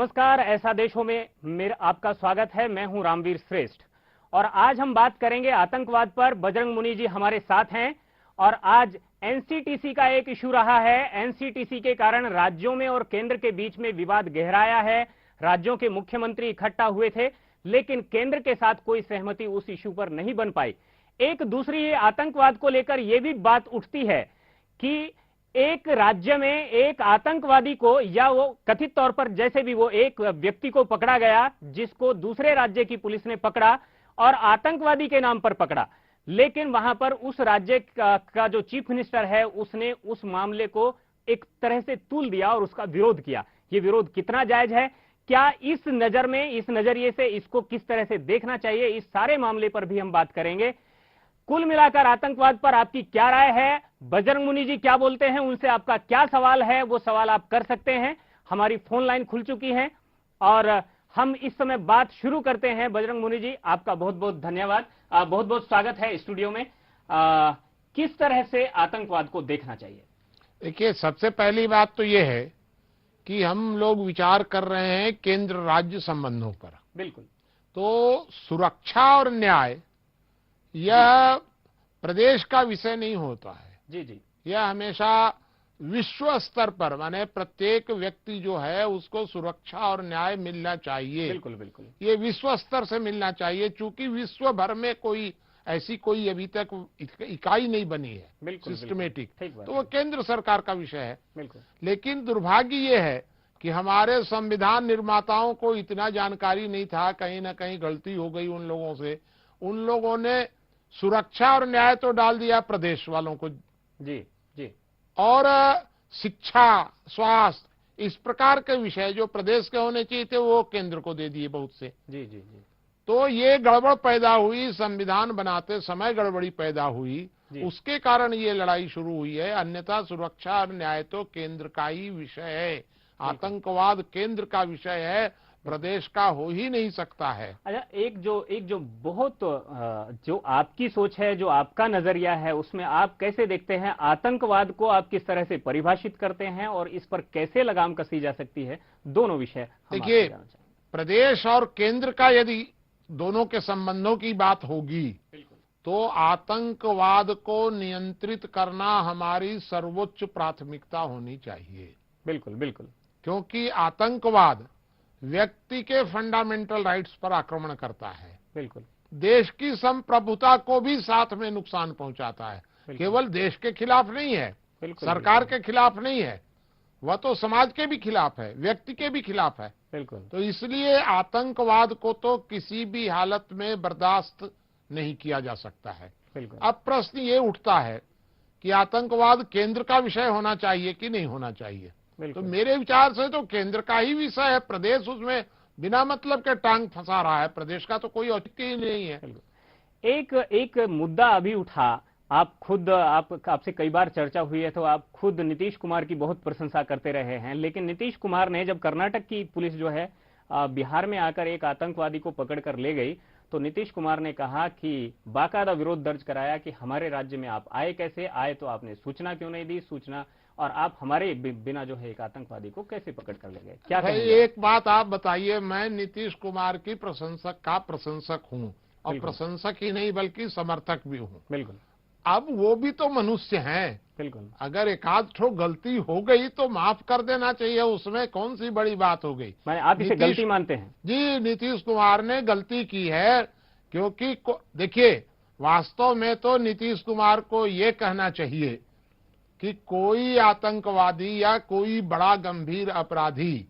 नमस्कार, ऐसा देशों में मेरा आपका स्वागत है। मैं हूं रामवीर श्रेष्ठ और आज हम बात करेंगे आतंकवाद पर। बजरंग मुनि जी हमारे साथ हैं और आज एनसीटीसी का एक इशू रहा है। एनसीटीसी के कारण राज्यों में और केंद्र के बीच में विवाद गहराया है। राज्यों के मुख्यमंत्री इकट्ठा हुए थे, लेकिन केंद्र के साथ कोई सहमति उस इशू पर नहीं बन पाई। एक दूसरी आतंकवाद को लेकर यह भी बात उठती है कि एक राज्य में एक आतंकवादी को, या वो कथित तौर पर जैसे भी वो एक व्यक्ति को पकड़ा गया जिसको दूसरे राज्य की पुलिस ने पकड़ा और आतंकवादी के नाम पर पकड़ा, लेकिन वहां पर उस राज्य का जो चीफ मिनिस्टर है उसने उस मामले को एक तरह से तूल दिया और उसका विरोध किया। ये विरोध कितना जायज है, क्या इस नजर में, इस नजरिए से इसको किस तरह से देखना चाहिए, इस सारे मामले पर भी हम बात करेंगे। कुल मिलाकर आतंकवाद पर आपकी क्या राय है, बजरंग मुनि जी क्या बोलते हैं, उनसे आपका क्या सवाल है, वो सवाल आप कर सकते हैं। हमारी फोन लाइन खुल चुकी है और हम इस समय बात शुरू करते हैं। बजरंग मुनि जी, आपका बहुत बहुत धन्यवाद, बहुत बहुत स्वागत है स्टूडियो में। किस तरह से आतंकवाद को देखना चाहिए? देखिए, सबसे पहली बात तो ये है कि हम लोग विचार कर रहे हैं केंद्र राज्य संबंधों पर। बिल्कुल। तो सुरक्षा और न्याय यह प्रदेश का विषय नहीं होता है। जी जी। यह हमेशा विश्व स्तर पर, माने प्रत्येक व्यक्ति जो है उसको सुरक्षा और न्याय मिलना चाहिए। बिल्कुल बिल्कुल। ये विश्व स्तर से मिलना चाहिए, चूंकि विश्व भर में कोई ऐसी कोई अभी तक इकाई नहीं बनी है सिस्टमेटिक। तो वो केंद्र सरकार का विषय है। बिल्कुल। लेकिन दुर्भाग्य ये है कि हमारे संविधान निर्माताओं को इतना जानकारी नहीं था, कहीं ना कहीं गलती हो गई उन लोगों से। उन लोगों ने सुरक्षा और न्याय तो डाल दिया प्रदेश वालों को। जी जी। और शिक्षा, स्वास्थ्य, इस प्रकार के विषय जो प्रदेश के होने चाहिए थे वो केंद्र को दे दिए बहुत से। जी जी जी। तो ये गड़बड़ पैदा हुई, संविधान बनाते समय गड़बड़ी पैदा हुई, उसके कारण ये लड़ाई शुरू हुई है। अन्यथा सुरक्षा और न्याय तो केंद्र का ही विषय है। आतंकवाद केंद्र का विषय है, प्रदेश का हो ही नहीं सकता है। अच्छा, एक जो बहुत जो आपकी सोच है, जो आपका नजरिया है, उसमें आप कैसे देखते हैं आतंकवाद को? आप किस तरह से परिभाषित करते हैं और इस पर कैसे लगाम कसी जा सकती है? दोनों विषय देखिए, प्रदेश और केंद्र का यदि दोनों के संबंधों की बात होगी तो आतंकवाद को नियंत्रित करना हमारी सर्वोच्च प्राथमिकता होनी चाहिए। बिल्कुल बिल्कुल। क्योंकि आतंकवाद व्यक्ति के फंडामेंटल राइट्स पर आक्रमण करता है। बिल्कुल। देश की संप्रभुता को भी साथ में नुकसान पहुंचाता है। केवल देश के खिलाफ नहीं है, सरकार के खिलाफ नहीं है, वह तो समाज के भी खिलाफ है, व्यक्ति के भी खिलाफ है। बिल्कुल। तो इसलिए आतंकवाद को तो किसी भी हालत में बर्दाश्त नहीं किया जा सकता है। अब प्रश्न ये उठता है कि आतंकवाद केंद्र का विषय होना चाहिए कि नहीं होना चाहिए। तो मेरे विचार से तो केंद्र का ही विषय है। प्रदेश उसमें बिना मतलब के टांग फंसा रहा है। प्रदेश का तो कोई औचित्य ही नहीं है। एक मुद्दा अभी उठा, आप खुद, आपसे कई बार चर्चा हुई है तो आप खुद नीतीश कुमार की बहुत प्रशंसा करते रहे हैं, लेकिन नीतीश कुमार ने जब कर्नाटक की पुलिस जो है बिहार में आकर एक आतंकवादी को पकड़कर ले गई तो नीतीश कुमार ने कहा कि बाकायदा विरोध दर्ज कराया कि हमारे राज्य में आप आए, कैसे आए, तो आपने सूचना क्यों नहीं दी, सूचना, और आप हमारे बिना जो है एक आतंकवादी को कैसे पकड़ कर ले गए? क्या कहेंगे? एक बात आप बताइए, मैं नीतीश कुमार की प्रशंसक हूँ और प्रशंसक ही नहीं बल्कि समर्थक भी हूँ। बिल्कुल। अब वो भी तो मनुष्य हैं। बिल्कुल। अगर एकाध ठो गलती हो गई तो माफ कर देना चाहिए, उसमें कौन सी बड़ी बात हो गई? आप इसे गलती मानते हैं? जी, नीतीश कुमार ने गलती की है। क्योंकि देखिए, वास्तव में तो नीतीश कुमार को ये कहना चाहिए कि कोई आतंकवादी या कोई बड़ा गंभीर अपराधी,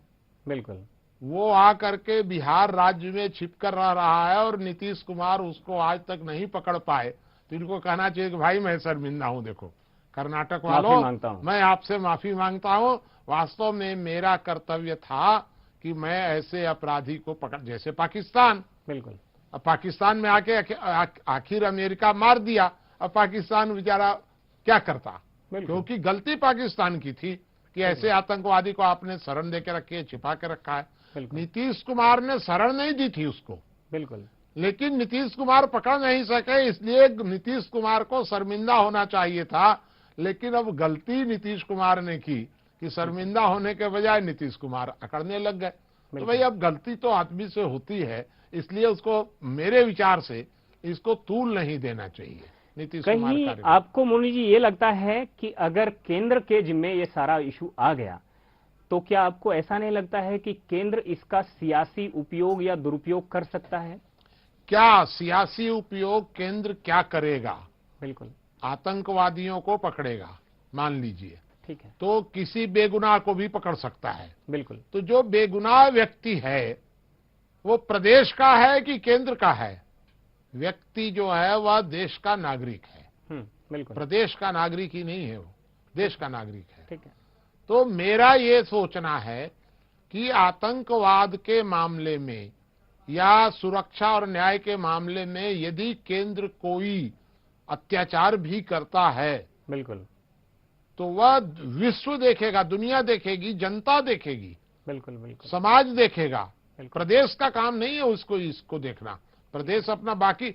बिल्कुल, वो आकर के बिहार राज्य में छिप कर रह रहा है और नीतीश कुमार उसको आज तक नहीं पकड़ पाए, तो इनको कहना चाहिए कि भाई मैं शर्मिंदा हूं, देखो कर्नाटक वालों, मैं आपसे माफी मांगता हूं। वास्तव में मेरा कर्तव्य था कि मैं ऐसे अपराधी को पकड़, जैसे पाकिस्तान। बिल्कुल। अब पाकिस्तान में आके आखिर अमेरिका मार दिया, अब पाकिस्तान बेचारा क्या करता? क्योंकि गलती पाकिस्तान की थी कि ऐसे आतंकवादी को आपने शरण देके रखी है, छिपा के रखा है। नीतीश कुमार ने शरण नहीं दी थी उसको। बिल्कुल। लेकिन नीतीश कुमार पकड़ नहीं सके, इसलिए नीतीश कुमार को शर्मिंदा होना चाहिए था। लेकिन अब गलती नीतीश कुमार ने की कि शर्मिंदा होने के बजाय नीतीश कुमार अकड़ने लग गए। तो भाई अब गलती तो आदमी से होती है, इसलिए उसको मेरे विचार से इसको तूल नहीं देना चाहिए नीतीश कुमार कहीं का। आपको मोनी जी ये लगता है कि अगर केंद्र के जिम्मे ये सारा इशू आ गया तो क्या आपको ऐसा नहीं लगता है कि केंद्र इसका सियासी उपयोग या दुरुपयोग कर सकता है? क्या सियासी उपयोग केंद्र क्या करेगा? बिल्कुल, आतंकवादियों को पकड़ेगा मान लीजिए, ठीक है, तो किसी बेगुनाह को भी पकड़ सकता है। बिल्कुल। तो जो बेगुनाह व्यक्ति है वो प्रदेश का है कि केंद्र का है? व्यक्ति जो है वह देश का नागरिक है, बिल्कुल, प्रदेश का नागरिक ही नहीं है, वो देश का नागरिक है। ठीक है। तो मेरा ये सोचना है कि आतंकवाद के मामले में या सुरक्षा और न्याय के मामले में यदि केंद्र कोई अत्याचार भी करता है, बिल्कुल, तो वह विश्व देखेगा, दुनिया देखेगी, जनता देखेगी, बिल्कुल, बिल्कुल, समाज देखेगा। प्रदेश का काम नहीं है उसको इसको देखना। प्रदेश अपना, बाकी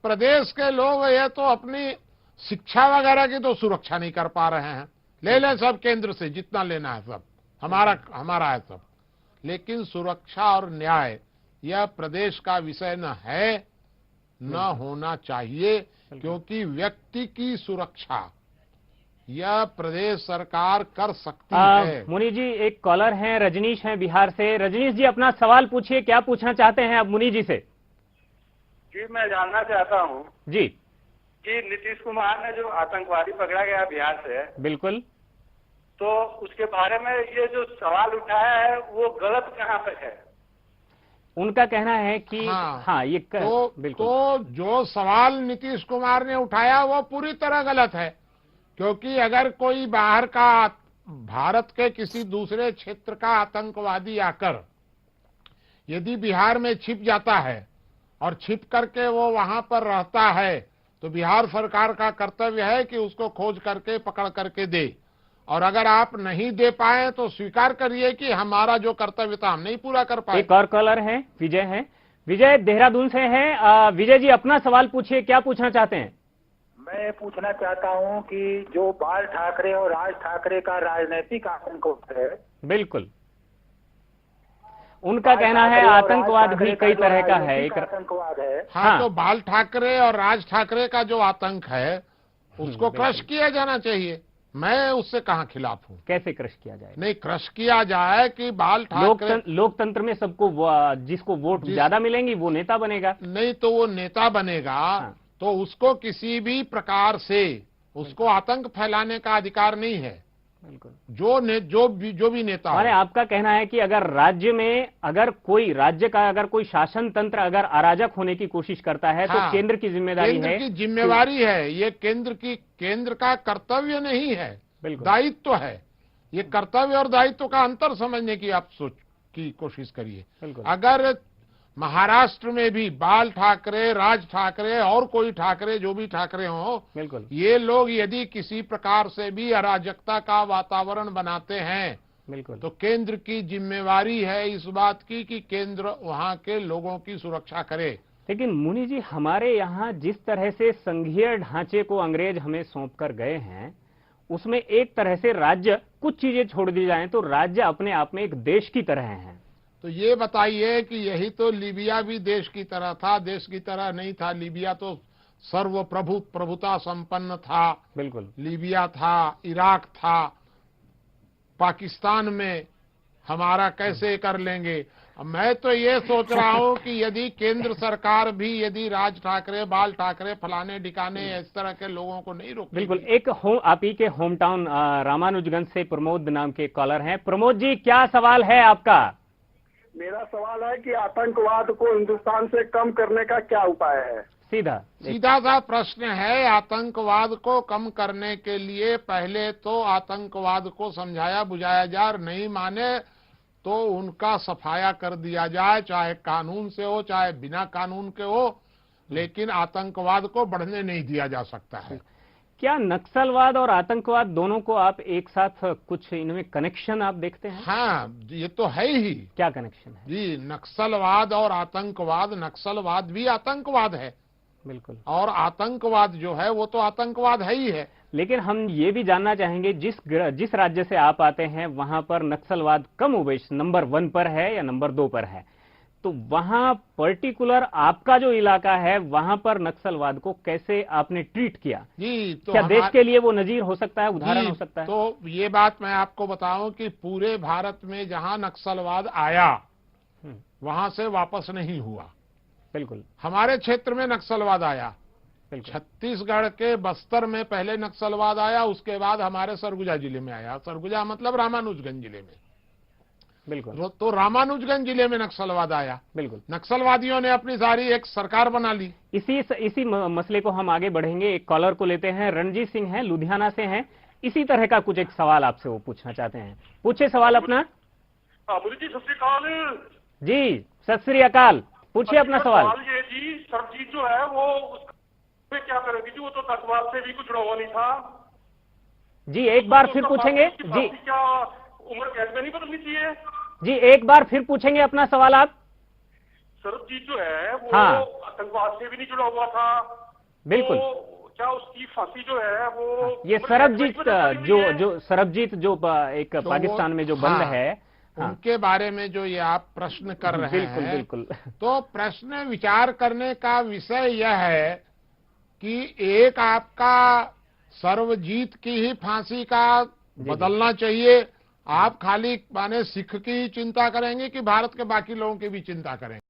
प्रदेश के लोग ये तो अपनी शिक्षा वगैरह की तो सुरक्षा नहीं कर पा रहे हैं। ले लें सब केंद्र से जितना लेना है, सब हमारा है सब, लेकिन सुरक्षा और न्याय यह प्रदेश का विषय न है, न होना चाहिए, क्योंकि व्यक्ति की सुरक्षा यह प्रदेश सरकार कर सकती है। मुनि जी एक कॉलर हैं, रजनीश हैं बिहार से। रजनीश जी अपना सवाल पूछिए, क्या पूछना चाहते हैं आप मुनि जी से? जी मैं जानना चाहता हूँ जी कि नीतीश कुमार ने जो आतंकवादी पकड़ा गया बिहार से, बिल्कुल, तो उसके बारे में ये जो सवाल उठाया है वो गलत कहाँ पे है? उनका कहना है कि ये बिल्कुल, तो जो सवाल नीतीश कुमार ने उठाया वो पूरी तरह गलत है, क्योंकि अगर कोई बाहर का भारत के किसी दूसरे क्षेत्र का आतंकवादी आकर यदि बिहार में छिप जाता है और छिप करके वो वहां पर रहता है, तो बिहार सरकार का कर्तव्य है कि उसको खोज करके पकड़ करके दे। और अगर आप नहीं दे पाए तो स्वीकार करिए कि हमारा जो कर्तव्य था हम नहीं पूरा कर पाए। एक और कॉलर है, विजय है। विजय देहरादून से हैं। विजय जी अपना सवाल पूछिए, क्या पूछना चाहते हैं? मैं पूछना चाहता हूं कि जो बाल ठाकरे और राज ठाकरे का राजनीतिक आतंकवाद है, बिल्कुल, उनका कहना है आतंकवाद भी कई तरह का है, एक आतंकवाद है। हाँ, तो बाल ठाकरे और राज ठाकरे का जो आतंक है उसको क्रश किया जाना चाहिए। मैं उससे कहाँ खिलाफ हूँ। कैसे क्रश किया जाए? नहीं, क्रश किया जाए कि बाल ठाकरे, लोकतंत्र में सबको जिसको वोट ज्यादा मिलेंगी वो नेता बनेगा। नहीं तो वो नेता बनेगा, तो उसको किसी भी प्रकार से उसको आतंक फैलाने का अधिकार नहीं है। बिल्कुल, जो भी नेता है। आपका कहना है कि अगर राज्य में राज्य का कोई शासन तंत्र अगर अराजक होने की कोशिश करता है तो केंद्र की जिम्मेदारी है। केंद्र की जिम्मेवारी है, ये केंद्र का कर्तव्य नहीं है, दायित्व है। ये कर्तव्य और दायित्व का अंतर समझने की आप की कोशिश करिए। अगर महाराष्ट्र में भी बाल ठाकरे, राज ठाकरे और कोई ठाकरे, जो भी ठाकरे हों, बिल्कुल, ये लोग यदि किसी प्रकार से भी अराजकता का वातावरण बनाते हैं, बिल्कुल, तो केंद्र की जिम्मेवारी है इस बात की कि केंद्र वहां के लोगों की सुरक्षा करे। लेकिन मुनि जी हमारे यहाँ जिस तरह से संघीय ढांचे को अंग्रेज हमें सौंप कर गए हैं, उसमें एक तरह से राज्य, कुछ चीजें छोड़ दी जाएं तो राज्य अपने आप में एक देश की तरह है। तो ये बताइए कि यही तो लीबिया भी देश की तरह था? देश की तरह नहीं था। लीबिया तो प्रभुता संपन्न था। बिल्कुल, लीबिया था, इराक था, पाकिस्तान में हमारा कैसे कर लेंगे। मैं तो ये सोच रहा हूं कि यदि केंद्र सरकार भी यदि राज ठाकरे, बाल ठाकरे, फलाने ढिकाने इस तरह के लोगों को नहीं रोके। बिल्कुल, एक आप ही के होम टाउन रामानुजगंज से प्रमोद नाम के कॉलर हैं। प्रमोद जी क्या सवाल है आपका? मेरा सवाल है कि आतंकवाद को हिंदुस्तान से कम करने का क्या उपाय है? सीधा सा प्रश्न है। आतंकवाद को कम करने के लिए पहले तो आतंकवाद को समझाया बुझाया जाए, नहीं माने तो उनका सफाया कर दिया जाए, चाहे कानून से हो चाहे बिना कानून के हो, लेकिन आतंकवाद को बढ़ने नहीं दिया जा सकता है। क्या नक्सलवाद और आतंकवाद दोनों को आप एक साथ, कुछ इनमें कनेक्शन आप देखते हैं? हाँ, ये तो है ही। क्या कनेक्शन है? जी, नक्सलवाद और आतंकवाद, नक्सलवाद भी आतंकवाद है। बिल्कुल, और आतंकवाद जो है वो तो आतंकवाद है ही है। लेकिन हम ये भी जानना चाहेंगे जिस राज्य से आप आते हैं वहां पर नक्सलवाद कमोबेश नंबर 1 पर है या नंबर 2 पर है, तो वहां पर्टिकुलर आपका जो इलाका है वहां पर नक्सलवाद को कैसे आपने ट्रीट किया? जी, तो क्या देश के लिए वो नजीर हो सकता है, उदाहरण हो सकता है? तो ये बात मैं आपको बताऊं कि पूरे भारत में जहां नक्सलवाद आया वहां से वापस नहीं हुआ। बिल्कुल। हमारे क्षेत्र में नक्सलवाद आया, छत्तीसगढ़ के बस्तर में पहले नक्सलवाद आया, उसके बाद हमारे सरगुजा जिले में आया। सरगुजा मतलब रामानुजगंज जिले में। बिल्कुल। तो रामानुजगंज जिले में नक्सलवाद आया। बिल्कुल। नक्सलवादियों ने अपनी सारी एक सरकार बना ली। इसी मसले को हम आगे बढ़ेंगे। एक कॉलर को लेते हैं, रणजीत सिंह हैं, लुधियाना से हैं। इसी तरह का कुछ एक सवाल आपसे वो पूछना चाहते हैं। पूछे सवाल अपना। मोदी जी सत श्री अकाल। जी सत श्री अकाल, पूछिए अपना सवाल। ये जी सरबजीत जो है वो क्या करेगी जी, वो तो आतंकवाद से भी कुछ जुड़ा हुआ नहीं था जी। एक बार फिर पूछेंगे जी। क्या उम्र कैद में नहीं बदलनी चाहिए जी? एक बार फिर पूछेंगे अपना सवाल आप। सरबजीत जो है वो हाँ, आतंकवाद से भी नहीं जुड़ा हुआ था। बिल्कुल। तो क्या उसकी फांसी जो है वो ये सरबजीत जो सरबजीत जो एक पाकिस्तान में जो बंद है, उनके बारे में जो ये आप प्रश्न कर रहे बिल्कुल, हैं, बिल्कुल। तो प्रश्न विचार करने का विषय यह है कि एक आपका सर्वजीत की ही फांसी का बदलना चाहिए। आप खाली माने सिख की चिंता करेंगे कि भारत के बाकी लोगों की भी चिंता करेंगे?